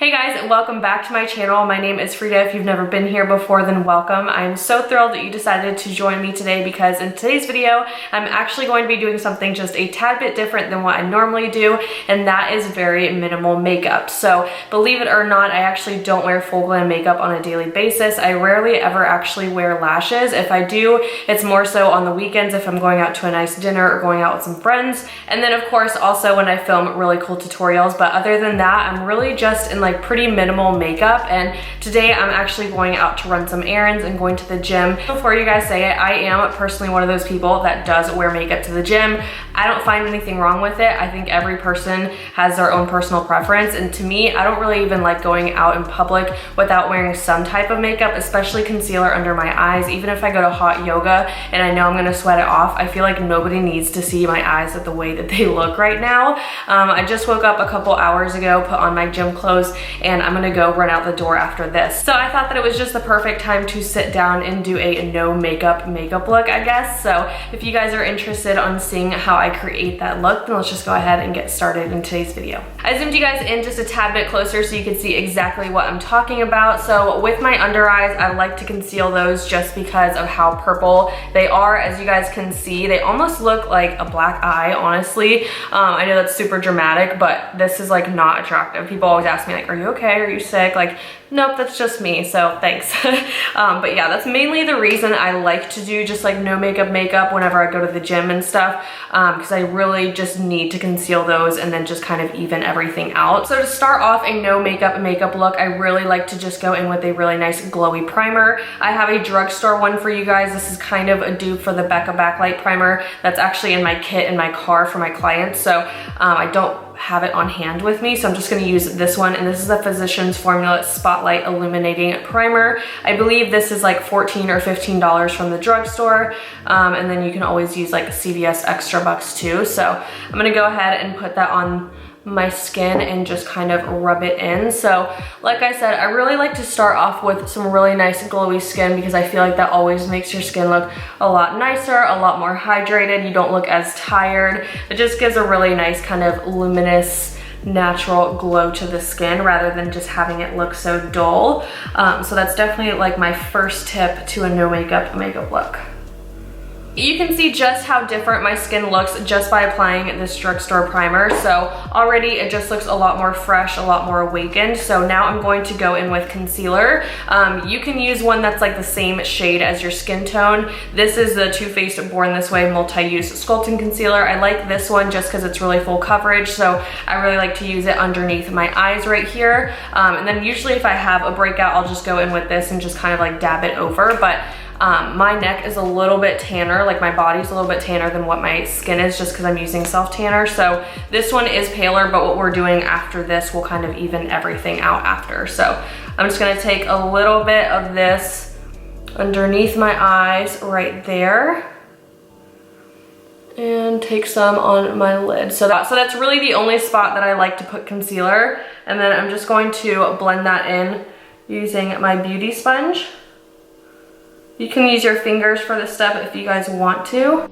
Hey guys, welcome back to my channel. My name is Frida. If you've never been here before, then welcome. I am so thrilled that you decided to join me today because in today's video, I'm actually going to be doing something just a tad bit different than what I normally do, and that is very minimal makeup. So believe it or not, I actually don't wear full glam makeup on a daily basis. I rarely ever actually wear lashes. If I do, it's more so on the weekends if I'm going out to a nice dinner or going out with some friends. And then of course also when I film really cool tutorials, but other than that, I'm really just in like pretty minimal makeup. And today I'm actually going out to run some errands and going to the gym. Before you guys say it, I am personally one of those people that does wear makeup to the gym. I don't find anything wrong with it. I think every person has their own personal preference, and to me, I don't really even like going out in public without wearing some type of makeup, especially concealer under my eyes. Even if I go to hot yoga and I know I'm gonna sweat it off, I feel like nobody needs to see my eyes at the way that they look right now. I just woke up a couple hours ago, put on my gym clothes, and I'm gonna go run out the door after this. So I thought that it was just the perfect time to sit down and do a no makeup look, I guess. So if you guys are interested on seeing how I create that look, then let's just go ahead and get started in today's video. I zoomed you guys in just a tad bit closer so you can see exactly what I'm talking about. So with my under eyes, I like to conceal those just because of how purple they are. As you guys can see, they almost look like a black eye, honestly. I know that's super dramatic, but this is like not attractive. People always ask me like, are you okay? Are you sick? Like, nope, that's just me, so thanks. But yeah, that's mainly the reason I like to do just like no makeup whenever I go to the gym and stuff, because I really just need to conceal those and then just kind of even everything out. So to start off a no makeup look, I really like to just go in with a really nice glowy primer. I have a drugstore one for you guys. This is kind of a dupe for the Becca Backlight Primer that's actually in my kit in my car for my clients, so I don't have it on hand with me, so I'm just going to use this one, and this is the Physicians Formula Spotlight Illuminating Primer. I believe this is like $14 or $15 from the drugstore, and then you can always use like CVS extra bucks too. So I'm going to go ahead and put that on my skin and just kind of rub it in. So like I said, I really like to start off with some really nice glowy skin because I feel like that always makes your skin look a lot nicer, a lot more hydrated. You don't look as tired. It just gives a really nice kind of luminous, natural glow to the skin rather than just having it look so dull. So that's definitely like my first tip to a no makeup look. You can see just how different my skin looks just by applying this drugstore primer. So already it just looks a lot more fresh, a lot more awakened. So now I'm going to go in with concealer. You can use one that's like the same shade as your skin tone. This is the Too Faced Born This Way Multi-Use Sculpting Concealer. I like this one just because it's really full coverage. So I really like to use it underneath my eyes right here. And then usually if I have a breakout, I'll just go in with this and just kind of like dab it over. But my neck is a little bit tanner, like my body's a little bit tanner than what my skin is just because I'm using self tanner. So this one is paler, but what we're doing after this will kind of even everything out after. So I'm just gonna take a little bit of this underneath my eyes right there and take some on my lid. So that's really the only spot that I like to put concealer. And then I'm just going to blend that in using my beauty sponge. You can use your fingers for this step if you guys want to.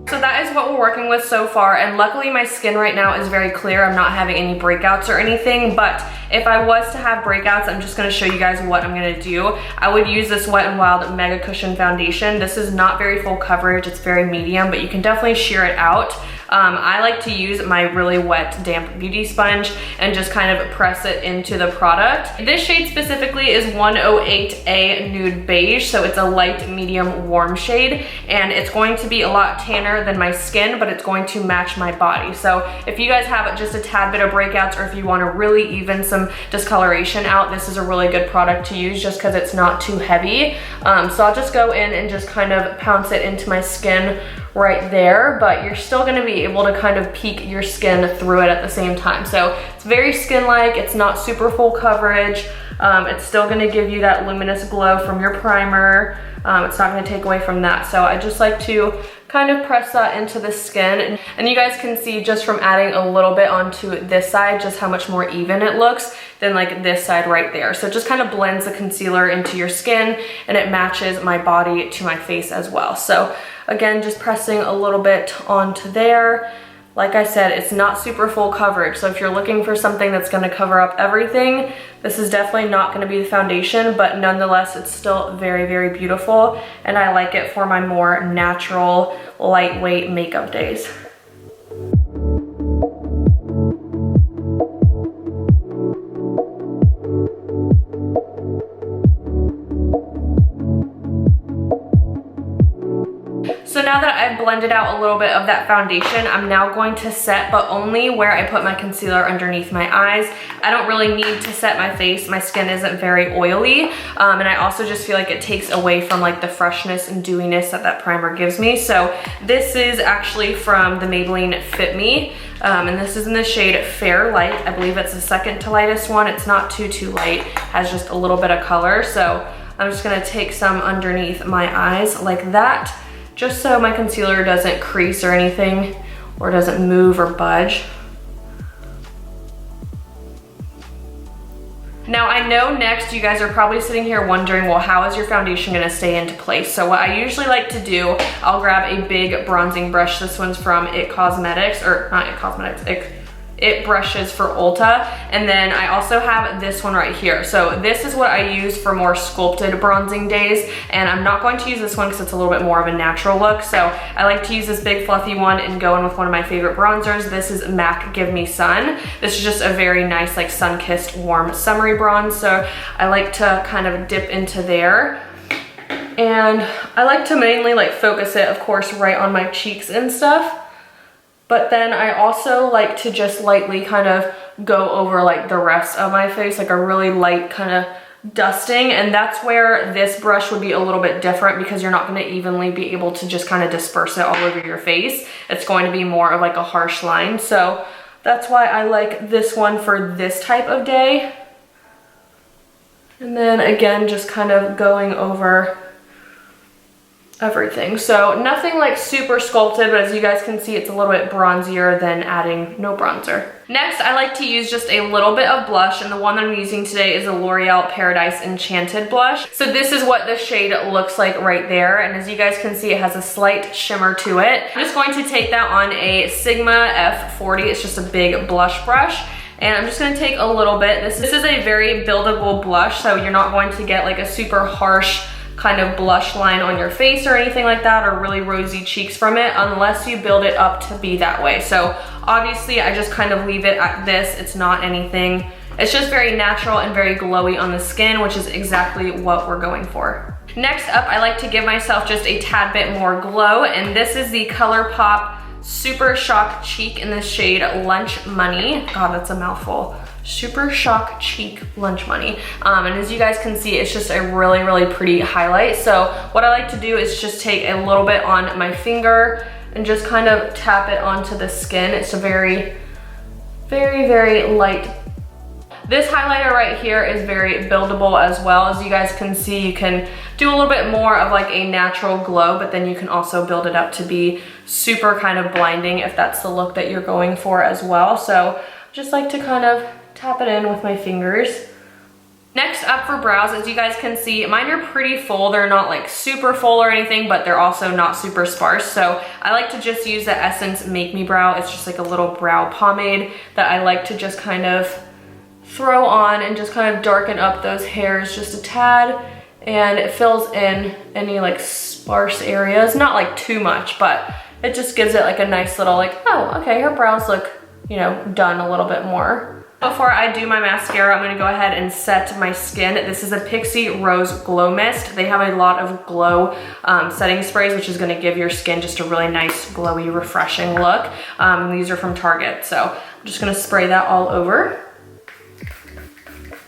So that is what we're working with so far, and luckily my skin right now is very clear. I'm not having any breakouts or anything, but if I was to have breakouts, I'm just gonna show you guys what I'm gonna do. I would use this Wet n Wild Mega Cushion Foundation. This is not very full coverage, it's very medium, but you can definitely sheer it out. I like to use my really wet, damp beauty sponge and just kind of press it into the product. This shade specifically is 108A Nude Beige, so it's a light, medium, warm shade, and it's going to be a lot tanner than my skin, but it's going to match my body. So if you guys have just a tad bit of breakouts, or if you want to really even some discoloration out, this is a really good product to use just because it's not too heavy. So I'll just go in and just kind of pounce it into my skin right there, but you're still gonna be able to kind of peek your skin through it at the same time. So it's very skin-like, it's not super full coverage. It's still gonna give you that luminous glow from your primer. It's not gonna take away from that. So I just like to kind of press that into the skin. And you guys can see just from adding a little bit onto this side, just how much more even it looks. than like this side right there. So it just kind of blends the concealer into your skin and it matches my body to my face as well. So again, just pressing a little bit onto there. Like I said, it's not super full coverage. So if you're looking for something that's gonna cover up everything, this is definitely not gonna be the foundation, but nonetheless, it's still very, very beautiful. And I like it for my more natural, lightweight makeup days. So now that I've blended out a little bit of that foundation, I'm now going to set, but only where I put my concealer underneath my eyes. I don't really need to set my face. My skin isn't very oily. And I also just feel like it takes away from like the freshness and dewiness that that primer gives me. So this is actually from the Maybelline Fit Me. And this is in the shade Fair Light. I believe it's the second to lightest one. It's not too light, has just a little bit of color. So I'm just gonna take some underneath my eyes like that, just so my concealer doesn't crease or anything, or doesn't move or budge. Now I know next you guys are probably sitting here wondering, well, how is your foundation gonna stay into place? So what I usually like to do, I'll grab a big bronzing brush. This one's from It Cosmetics, or not It Cosmetics, It brushes for Ulta. And then I also have this one right here. So this is what I use for more sculpted bronzing days. And I'm not going to use this one because it's a little bit more of a natural look. So I like to use this big fluffy one and go in with one of my favorite bronzers. This is MAC Give Me Sun. This is just a very nice like sun-kissed warm summery bronze. So I like to kind of dip into there. And I like to mainly like focus it, of course, right on my cheeks and stuff. But then I also like to just lightly kind of go over like the rest of my face, like a really light kind of dusting. And that's where this brush would be a little bit different, because you're not gonna evenly be able to just kind of disperse it all over your face. It's going to be more of like a harsh line. So that's why I like this one for this type of day. And then again, just kind of going over everything. So nothing like super sculpted, but as you guys can see, it's a little bit bronzier than adding no bronzer. Next, I like to use just a little bit of blush, and the one that I'm using today is a L'Oreal Paradise Enchanted blush. So this is what the shade looks like right there, and as you guys can see, it has a slight shimmer to it. I'm just going to take that on a Sigma F40. It's just a big blush brush. And I'm just gonna take a little bit. This is a very buildable blush, so you're not going to get like a super harsh kind of blush line on your face or anything like that, or really rosy cheeks from it, unless you build it up to be that way. So obviously I just kind of leave it at this. It's not anything. It's just very natural and very glowy on the skin, which is exactly what we're going for. Next up, I like to give myself just a tad bit more glow, and this is the Colourpop Super Shock Cheek in the shade Lunch Money. God, that's a mouthful. Super Shock Cheek Lunch Money. And as you guys can see, it's just a really, really pretty highlight. So what I like to do is just take a little bit on my finger and just kind of tap it onto the skin. It's a very, very, very light. This highlighter right here is very buildable as well. As you guys can see, you can do a little bit more of like a natural glow, but then you can also build it up to be super kind of blinding if that's the look that you're going for as well. So just like to kind of tap it in with my fingers. Next up for brows, as you guys can see, mine are pretty full. They're not like super full or anything, but they're also not super sparse. So I like to just use the Essence Make Me Brow. It's just like a little brow pomade that I like to just kind of throw on and just kind of darken up those hairs just a tad. And it fills in any like sparse areas, not like too much, but it just gives it like a nice little like, oh, okay, her brows look, you know, done a little bit more. Before I do my mascara, I'm gonna go ahead and set my skin. This is a Pixi Rose Glow Mist. They have a lot of glow setting sprays, which is gonna give your skin just a really nice, glowy, refreshing look. These are from Target, so I'm just gonna spray that all over.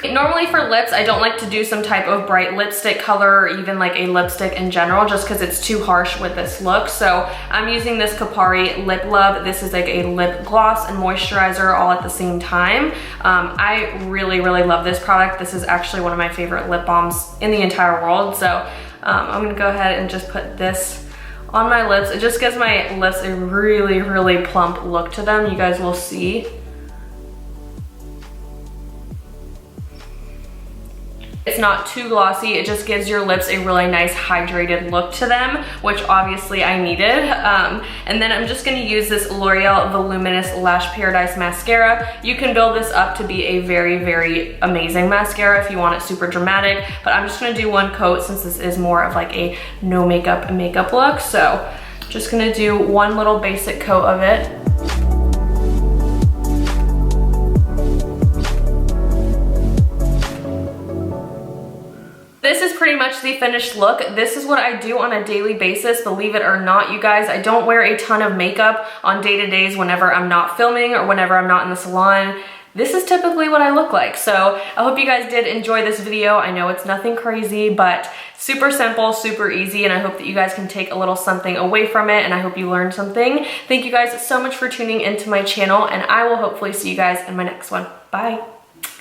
Normally for lips, I don't like to do some type of bright lipstick color or even like a lipstick in general, just because it's too harsh with this look. So I'm using this Kopari Lip Love. This is like a lip gloss and moisturizer all at the same time. I really, really love this product. This is actually one of my favorite lip balms in the entire world. So I'm gonna go ahead and just put this on my lips. It just gives my lips a really, really plump look to them. You guys will see. It's not too glossy. It just gives your lips a really nice hydrated look to them, which obviously I needed. And then I'm just gonna use this L'Oreal Voluminous Lash Paradise mascara. You can build this up to be a very, very amazing mascara if you want it super dramatic, but I'm just gonna do one coat since this is more of like a no makeup look. So just gonna do one little basic coat of it. This is pretty much the finished look. This is what I do on a daily basis, believe it or not, you guys. I don't wear a ton of makeup on day-to-days whenever I'm not filming or whenever I'm not in the salon. This is typically what I look like. So I hope you guys did enjoy this video. I know it's nothing crazy, but super simple, super easy, and I hope that you guys can take a little something away from it, and I hope you learned something. Thank you guys so much for tuning into my channel, and I will hopefully see you guys in my next one. Bye.